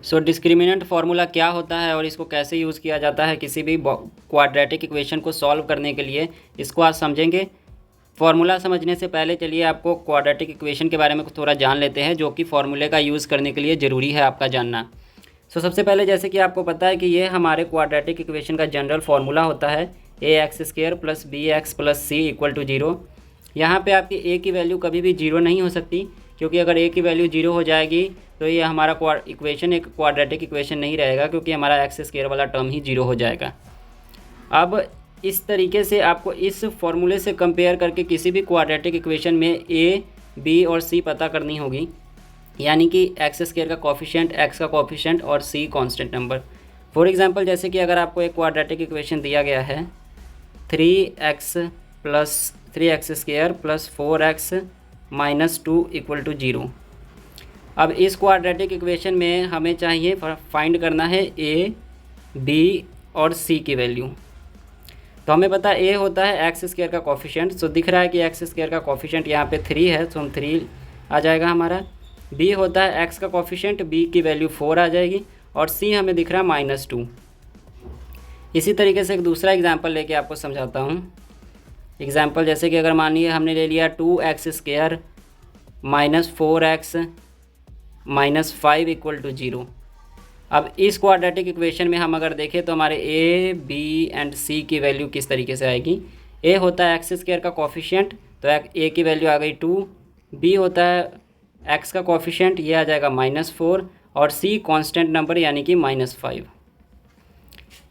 सो discriminant formula क्या होता है और इसको कैसे यूज़ किया जाता है किसी भी क्वाड्रेटिक इक्वेशन को सॉल्व करने के लिए, इसको आज समझेंगे। फार्मूला समझने से पहले चलिए आपको क्वाड्रेटिक इक्वेशन के बारे में थोड़ा जान लेते हैं, जो कि फार्मूले का यूज़ करने के लिए ज़रूरी है आपका जानना। सबसे पहले जैसे कि आपको पता है कि ये हमारे क्वाड्रेटिक इक्वेशन का जनरल फार्मूला होता है ax² + bx + c = 0। यहाँ पे आपकी a की वैल्यू कभी भी 0 नहीं हो सकती, क्योंकि अगर a की वैल्यू 0 हो जाएगी तो ये हमारा इक्वेशन एक क्वाड्रेटिक इक्वेशन नहीं रहेगा, क्योंकि हमारा x² वाला टर्म ही 0 हो जाएगा। अब इस तरीके से आपको इस फॉर्मूले से कंपेयर करके किसी भी क्वाड्रेटिक इक्वेशन में a, b और c पता करनी होगी, यानी कि x² का कोफिशिएंट, x का कोफिशिएंट और c constant number. For example जैसे कि अगर आपको एक क्वाड्रेटिक इक्वेशन दिया गया है 3x + 3x² + 4x - 2 = 0। अब इस क्वाड्रेटिक इक्वेशन में हमें चाहिए फाइंड करना है a, b और c की वैल्यू। तो हमें पता है a होता है x² का कोफिशिएंट, सो दिख रहा है कि x² का कोफिशिएंट यहाँ पे 3 है, तो हम 3 आ जाएगा हमारा। b होता है x का कोफिशिएंट, b की वैल्यू 4 आ जाएगी, और c हमें दिख रहा है -2। इसी तरीके से एक दूसरा एग्जांपल लेके आपको समझाता हूँ। एग्जांपल जैसे कि अगर मान लीजिए हमने ले लिया 2x² - 4x - 5 = 0। अब इस क्वाड्रेटिक इक्वेशन में हम अगर देखें तो हमारे a, b एंड c की वैल्यू किस तरीके से आएगी। a होता है x² का कोफिशिएंट, तो a की वैल्यू आ गई 2। b होता है x का कोफिशिएंट, ये आ जाएगा -4, और c कांस्टेंट नंबर यानी कि -5।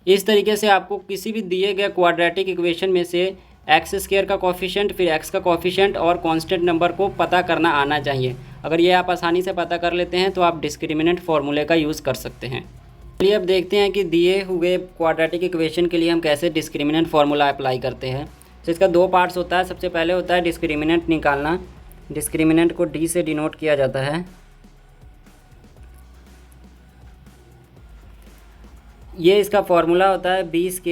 इस तरीके से आपको किसी भी दिए गए क्वाड्रेटिक इक्वेशन में से x² का कोफिशिएंट, फिर x का कोफिशिएंट और कांस्टेंट नंबर को पता करना आना चाहिए। अगर ये आप आसानी से पता कर लेते हैं तो आप डिस्क्रिमिनेंट फार्मूले का यूज़ कर सकते हैं। चलिए अब देखते हैं कि दिए हुए क्वाड्रेटिक इक्वेशन के लिए हम कैसे डिस्क्रिमिनेंट फार्मूला अप्लाई करते हैं। तो इसका 2 पार्ट्स होता है। सबसे पहले होता है डिस्क्रिमिनेंट निकालना। डिस्क्रिमिनेंट को d से डिनोट किया जाता है। ये इसका फार्मूला होता है b² -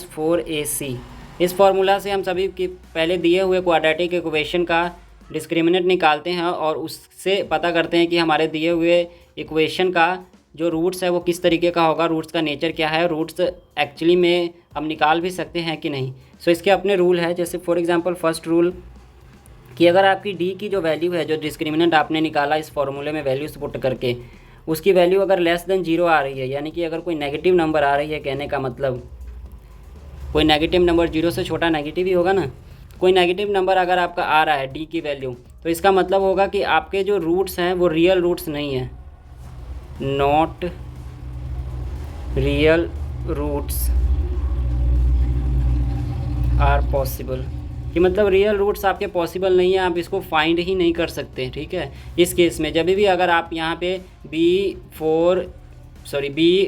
4ac। इस फार्मूला से हम सभी के पहले दिए हुए क्वाड्रेटिक इक्वेशन का डिस्क्रिमिनेंट निकालते हैं और उससे पता करते हैं कि हमारे दिए हुए इक्वेशन का जो रूट्स है वो किस तरीके का होगा, रूट्स का नेचर क्या है, रूट्स एक्चुअली में हम निकाल भी सकते हैं कि नहीं। सो इसके अपने रूल है। जैसे फॉर एग्जांपल फर्स्ट रूल कि अगर आपकी डी की जो वैल्यू है, जो डिस्क्रिमिनेंट आपने निकाला इस फार्मूले में वैल्यूज पुट करके, उसकी वैल्यू अगर लेस देन 0 आ रही है, यानी कि अगर कोई नेगेटिव नंबर आ रही है, कहने का मतलब कोई नेगेटिव नंबर 0 से छोटा नेगेटिव ही होगा ना। कोई नेगेटिव नंबर अगर आपका आ रहा है डी की वैल्यू, तो इसका मतलब होगा कि आपके जो रूट्स हैं वो रियल रूट्स नहीं हैं। Not real roots are possible, कि मतलब रियल रूट्स आपके पॉसिबल नहीं है, आप इसको फाइंड ही नहीं कर सकते। ठीक है, इस केस में जब भी अगर आप यहाँ पे b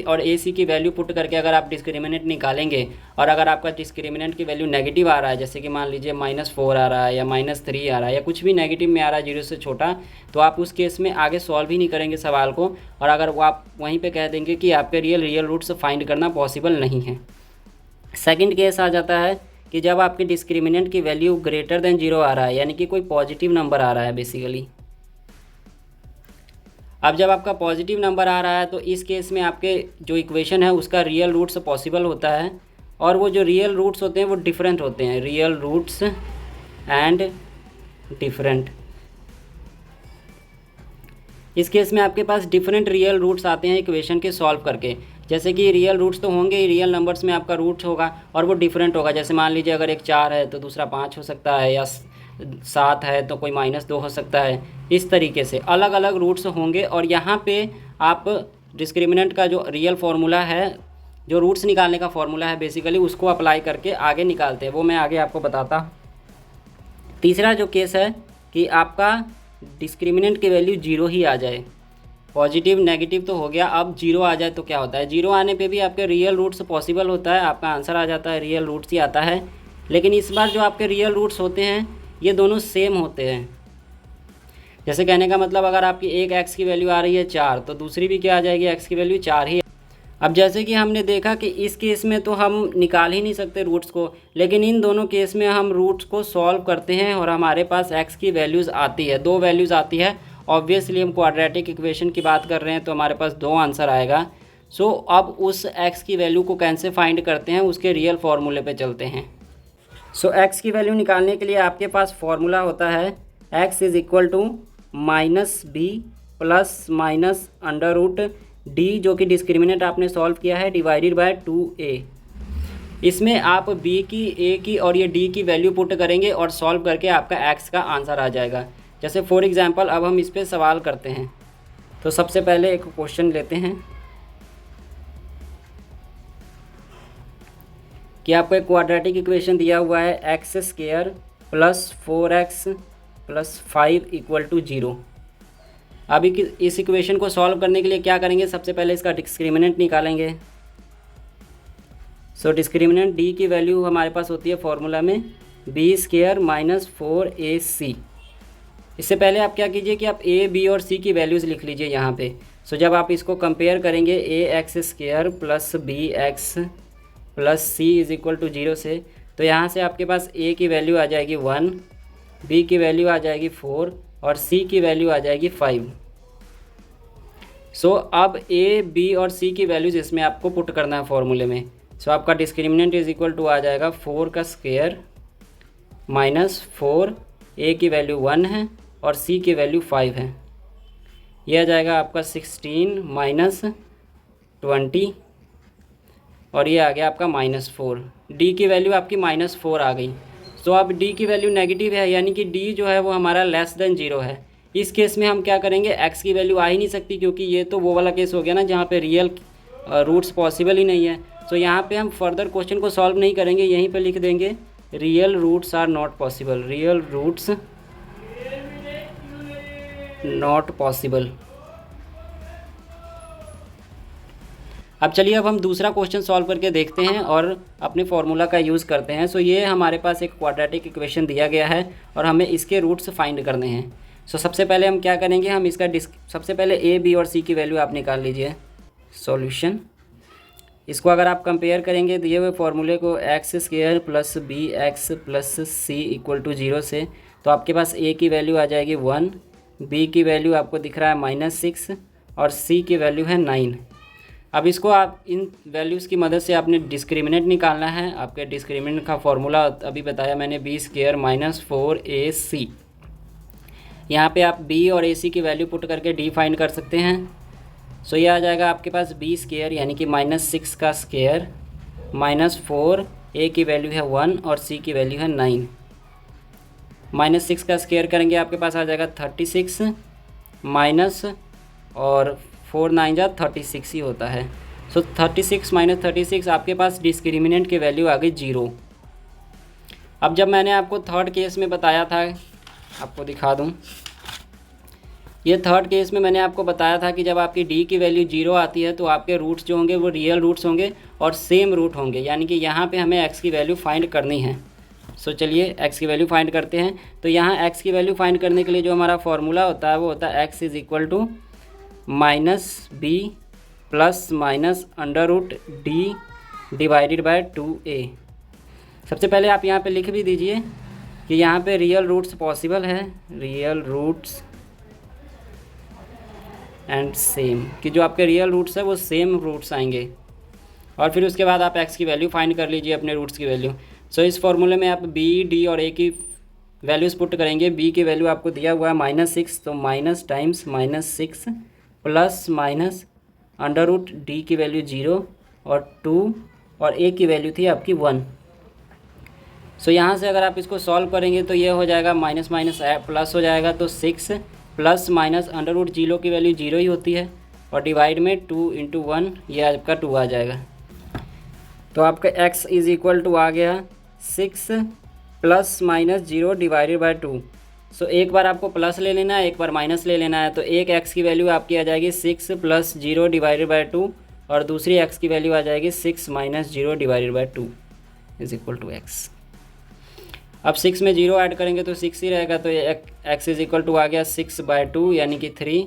और ac की वैल्यू पुट करके अगर आप डिस्क्रिमिनेंट निकालेंगे, और अगर आपका डिस्क्रिमिनेंट की वैल्यू नेगेटिव आ रहा है, जैसे कि मान लीजिए -4 आ रहा है या -3 आ रहा है या कुछ भी नेगेटिव में आ रहा है 0 से छोटा, तो आप उस केस में आगे सॉल्व ही नहीं करेंगे सवाल को, और अगर वो आप वहीं पे कह देंगे कि आपके रियल रूट्स फाइंड करना पॉसिबल नहीं है। सेकेंड केस आ जाता है कि जब आपके डिस्क्रिमिनेंट की वैल्यू ग्रेटर देन 0 आ रहा है, यानी कि कोई पॉजिटिव नंबर आ रहा है बेसिकली। अब जब आपका पॉजिटिव नंबर आ रहा है तो इस केस में आपके जो इक्वेशन है उसका रियल रूट्स पॉसिबल होता है, और वो जो रियल रूट्स होते हैं वो डिफरेंट होते हैं। रियल रूट्स एंड डिफरेंट, इस केस में आपके पास डिफरेंट रियल रूट्स आते हैं इक्वेशन के सॉल्व करके। जैसे कि रियल रूट्स तो होंगे ही, रियल नंबर्स में आपका रूट होगा और वो डिफरेंट होगा। जैसे मान लीजिए अगर एक 4 है तो दूसरा 5 हो सकता है, या 7 है तो कोई -2 हो सकता है। इस तरीके से अलग अलग रूट्स होंगे, और यहाँ पे आप डिस्क्रिमिनेंट का जो रियल फार्मूला है, जो रूट्स निकालने का फार्मूला है बेसिकली, उसको अप्लाई करके आगे निकालते हैं। वो मैं आगे आपको बताता। तीसरा जो केस है कि आपका डिस्क्रिमिनेंट की वैल्यू 0 ही आ जाए, पॉजिटिव नेगेटिव तो हो गया, अब 0 आ जाए तो क्या होता है। 0 आने पे भी आपके रियल रूट्स पॉसिबल होता है, आपका आंसर आ जाता है, रियल रूट्स ही आता है। लेकिन इस बार जो आपके रियल रूट्स होते हैं ये दोनों सेम होते हैं। जैसे कहने का मतलब अगर आपकी एक x की वैल्यू आ रही है 4, तो दूसरी भी क्या आ जाएगी, x की वैल्यू 4 ही। अब जैसे कि हमने देखा कि इस केस में तो हम निकाल ही नहीं सकते रूट्स को, लेकिन इन दोनों केस में हम रूट्स को सॉल्व करते हैं और हमारे पास x की वैल्यूज़ आती है, 2 वैल्यूज़ आती है, ऑब्वियसली हम क्वाड्रेटिक इक्वेशन की बात कर रहे हैं तो हमारे पास 2 आंसर आएगा। सो अब उस x की वैल्यू को कैसे फाइंड करते हैं, उसके रियल फार्मूले पे चलते हैं। सो x की वैल्यू निकालने के लिए आपके पास फार्मूला होता है x is equal to minus B plus minus under root D, जो कि डिस्क्रिमिनेंट आपने सॉल्व किया है, डिवाइडेड बाय 2a। इसमें आप b की, a की और ये d की वैल्यू पुट करेंगे और सॉल्व करके आपका x का आंसर आ जाएगा। जैसे फॉर एग्जांपल अब हम इस पर सवाल करते हैं। तो सबसे पहले एक क्वेश्चन लेते हैं कि आपको एक क्वाड्रेटिक इक्वेशन दिया हुआ है X square plus 4x plus 5 equal to 0। अभी इस इक्वेशन को सॉल्व करने के लिए क्या करेंगे, सबसे पहले इसका डिस्क्रिमिनेंट निकालेंगे। सो डिस्क्रिमिनेंट d की वैल्यू हमारे पास होती है फॉर्मूला में बी स्क्वायर माइनस 4ac। इससे पहले आप क्या कीजिए कि आप a, b और c की वैल्यूज़ लिख लीजिए यहाँ पे। सो जब आप इसको कंपेयर करेंगे ax square plus bx plus c is equal to 0 से, तो यहाँ से आपके पास a की वैल्यू आ जाएगी 1, b की वैल्यू आ जाएगी 4 और c की वैल्यू आ जाएगी 5। सो अब a, b और c की वैल्यूज़ इसमें आपको पुट करना है फॉर्मूले में। सो आपका डिस्क्रिमिनेंट इज़ इक्वल टू आ जाएगा 4 का स्क्वायर माइनस 4, a की वैल्यू 1 है और c की वैल्यू 5 है। यह आ जाएगा आपका 16 माइनस 20 और ये आ गया आपका -4। d की वैल्यू आपकी -4 आ गई। तो अब d की वैल्यू नेगेटिव है, यानी कि d जो है वो हमारा लेस देन 0 है। इस केस में हम क्या करेंगे, x की वैल्यू आ ही नहीं सकती, क्योंकि ये तो वो वाला केस हो गया ना जहाँ पे रियल रूट्स पॉसिबल ही नहीं है। तो यहाँ पे हम फर्दर क्वेश्चन को सॉल्व नहीं करेंगे, यहीं पे लिख देंगे real roots are not possible, real roots not possible. अब चलिए अब हम दूसरा क्वेश्चन सॉल्व करके देखते हैं और अपने फार्मूला का यूज़ करते हैं। सो ये हमारे पास एक क्वाड्रेटिक इक्वेशन दिया गया है और हमें इसके रूट्स फाइंड करने हैं। सो सबसे पहले हम क्या करेंगे, हम इसका सबसे पहले a, b और c की वैल्यू आप निकाल लीजिए। सॉल्यूशन, इसको अगर आप कंपेयर करेंगे दिए हुए फार्मूले को x square plus b x plus c equal to 0 से, तो आपके पास a की वैल्यू आ जाएगी 1, b की वैल्यू आपको दिख रहा है -6 और c की वैल्यू है 9। अब इसको आप इन वैल्यूज़ की मदद से आपने डिस्क्रिमिनेंट निकालना है। आपके डिस्क्रिमिनेंट का फॉर्मूला अभी बताया मैंने, बी स्क्वायर माइनस 4ac। यहाँ पे आप b और ac की वैल्यू पुट करके d फाइंड कर सकते हैं। सो ये आ जाएगा आपके पास b स्क्वायर यानी कि -6 का स्क्वायर -4, a की वैल्यू है 1 और c की वैल्यू है 9। -6 का स्क्वायर करेंगे आपके पास आ जाएगा 36 माइनस और 4 9 जा 36 ही होता है। सो 36 माइनस 36 आपके पास डिस्क्रिमिनेंट की वैल्यू आ गई 0। अब जब मैंने आपको थर्ड केस में बताया था, आपको दिखा दूं, ये थर्ड केस में मैंने आपको बताया था कि जब आपकी d की वैल्यू 0 आती है तो आपके रूट्स जो होंगे वो रियल रूट्स होंगे और सेम रूट होंगे, यानी कि यहाँ पे हमें x की वैल्यू फाइंड करनी है। सो चलिए x की वैल्यू फाइंड करते हैं। तो यहाँ x की वैल्यू फाइंड करने के लिए जो हमारा फॉर्मूला होता है वो होता है x is equal to -b plus minus under root d divided by 2a। सबसे पहले आप यहाँ पे लिख भी दीजिए कि यहाँ पे रियल रूट्स पॉसिबल है, रियल रूट्स एंड सेम, कि जो आपके रियल रूट्स है वो सेम रूट्स आएंगे। और फिर उसके बाद आप x की वैल्यू फाइंड कर लीजिए, अपने रूट्स की वैल्यू। सो इस फॉर्मूले में आप b, d और a की वैल्यूज़ पुट करेंगे। b की वैल्यू आपको दिया हुआ है -6, तो minus times -6 plus minus under root d की वैल्यू 0 और 2 और a की वैल्यू थी आपकी 1। सो यहाँ से अगर आप इसको सॉल्व करेंगे तो ये हो जाएगा माइनस माइनस प्लस हो जाएगा, तो 6 प्लस माइनस अंडर रूट 0 की वैल्यू 0 ही होती है और डिवाइड में 2 × 1, ये आपका 2 आ जाएगा। तो आपका x इज़ इक्वल टू आ गया 6 प्लस माइनस 0 डिवाइडेड बाय 2। सो एक बार आपको प्लस ले लेना है, एक बार माइनस ले लेना है। तो एक x की वैल्यू आपकी आ जाएगी 6 प्लस 0 डिवाइडेड बाय 2 और दूसरी x की वैल्यू आ जाएगी 6 minus 0 divided by 2 is equal to x। अब 6 में 0 ऐड करेंगे तो 6 ही रहेगा, तो ये x इज़ इक्वल टू आ गया 6/2 यानी कि 3,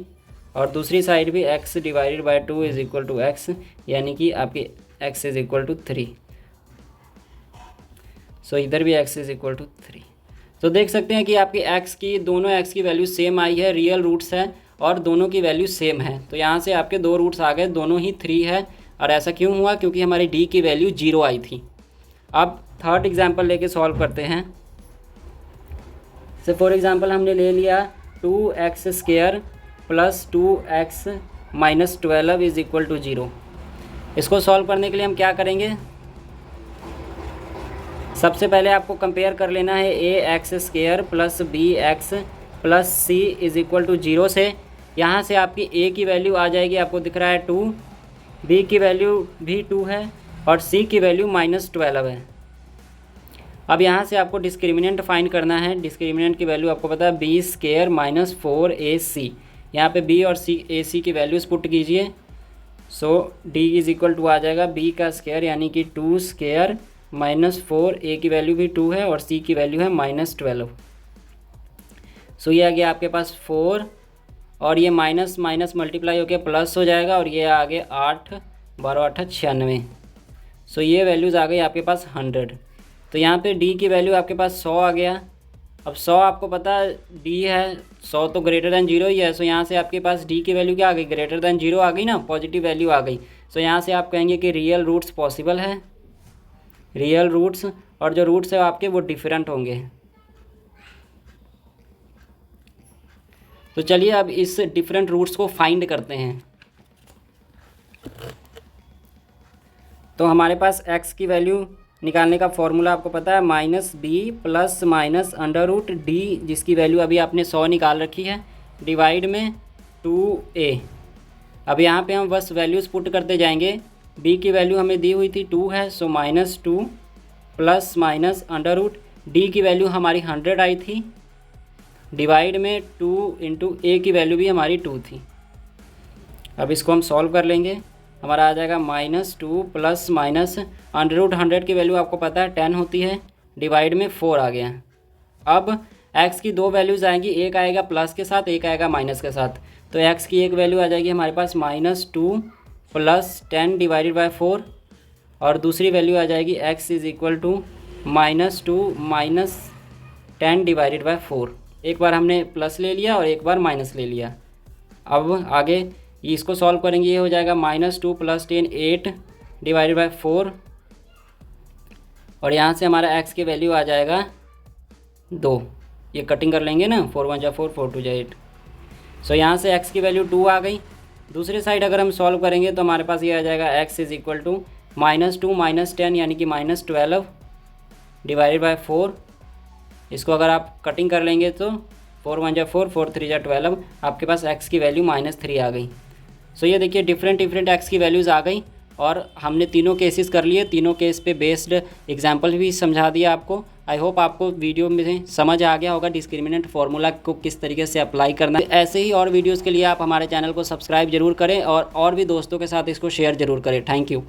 और दूसरी साइड भी x divided by 2 is equal to x यानी कि आपकी x is equal to 3। So इधर भी x इज़ इक्वल टू 3। तो देख सकते हैं कि आपकी दोनों एक्स की वैल्यू सेम आई है, रियल रूट्स है और दोनों की वैल्यू सेम है। तो यहाँ से आपके दो रूट्स आ गए, दोनों ही 3 है। और ऐसा क्यों हुआ? क्योंकि हमारी डी की वैल्यू 0 आई थी। अब थर्ड एग्जाम्पल लेके सॉल्व करते हैं। से फॉर एग्ज़ाम्पल हमने ले लिया 2x² plus 2x minus 12 is equal to 0। इसको सॉल्व करने के लिए हम क्या करेंगे? सबसे पहले आपको कंपेयर कर लेना है ax² plus bx plus c is equal to 0 से। यहाँ से आपकी a की वैल्यू आ जाएगी, आपको दिख रहा है 2, b की वैल्यू भी 2 है और c की वैल्यू -12 है। अब यहाँ से आपको डिस्क्रिमिनेंट फाइंड करना है। डिस्क्रिमिनेंट की वैल्यू आपको पता है b² माइनस 4ac। यहाँ पे b और ac की वैल्यूज़ पुट कीजिए। सो d इज इक्वल टू आ जाएगा b का स्क्वायर यानी कि 2² माइनस 4, a की वैल्यू भी 2 है और c की वैल्यू है -12। सो ये आ गया आपके पास 4 और ये माइनस माइनस मल्टीप्लाई होकर प्लस हो जाएगा और ये आ गया 8 12 8 96। सो ये वैल्यूज़ आ गई आपके पास 100। तो यहाँ पे d की वैल्यू आपके पास 100 आ गया। अब 100 आपको पता है d है, 100 तो ग्रेटर दैन 0 ही है। सो यहाँ से आपके पास d की वैल्यू क्या आ गई? ग्रेटर दैन 0 आ गई ना, पॉजिटिव वैल्यू आ गई। सो यहाँ से आप कहेंगे कि रियल रूट्स पॉसिबल है, रियल रूट्स, और जो रूट्स है आपके वो डिफरेंट होंगे। तो चलिए अब इस डिफरेंट रूट्स को फाइंड करते हैं। तो हमारे पास x की वैल्यू निकालने का फॉर्मूला आपको पता है -b प्लस माइनस √d, जिसकी वैल्यू अभी आपने 100 निकाल रखी है, डिवाइड में 2a। अब यहाँ पे हम बस वैल्यूज़ पुट करते जाएंगे। b की वैल्यू हमें दी हुई थी 2 है, सो -2 प्लस माइनस √d की वैल्यू हमारी 100 आई थी, डिवाइड में 2 इंटू a की वैल्यू भी हमारी 2 थी। अब इसको हम सॉल्व कर लेंगे। हमारा आ जाएगा -2 प्लस माइनस √100 की वैल्यू आपको पता है 10 होती है, डिवाइड में 4 आ गया। अब x की दो वैल्यूज़ आएंगी, एक आएगा प्लस के साथ, एक आएगा माइनस के साथ। तो x की एक वैल्यू आ जाएगी हमारे पास -2 प्लस 10 डिवाइडेड बाय 4 और दूसरी वैल्यू आ जाएगी x is equal to -2 minus 10 divided by 4। एक बार हमने प्लस ले लिया और एक बार माइनस ले लिया। अब आगे इसको सॉल्व करेंगे, ये हो जाएगा -2 प्लस 10 8 डिवाइडेड बाय 4 और यहाँ से हमारा x की वैल्यू आ जाएगा 2। ये कटिंग कर लेंगे ना, 4 1 जा 4 4 2 जा 8। सो यहाँ से x की वैल्यू 2 आ गई। दूसरी साइड अगर हम सॉल्व करेंगे तो हमारे पास ये आ जाएगा x is equal to -2 minus 10 यानी कि -12 डिवाइडेड बाय 4। इसको अगर आप कटिंग कर लेंगे तो 4 1 जा 4 4 3 जा 12, आपके पास x की वैल्यू -3 आ गई। सो ये देखिए डिफरेंट x की वैल्यूज़ आ गई और हमने तीनों केसेस कर लिए, तीनों केस पे बेस्ड एग्जांपल भी समझा दिया आपको। आई होप आपको वीडियो में समझ आ गया होगा डिस्क्रिमिनेंट फार्मूला को किस तरीके से अप्लाई करना है। ऐसे ही और वीडियोस के लिए आप हमारे चैनल को सब्सक्राइब जरूर करें और भी दोस्तों के साथ इसको शेयर जरूर करें। Thank you.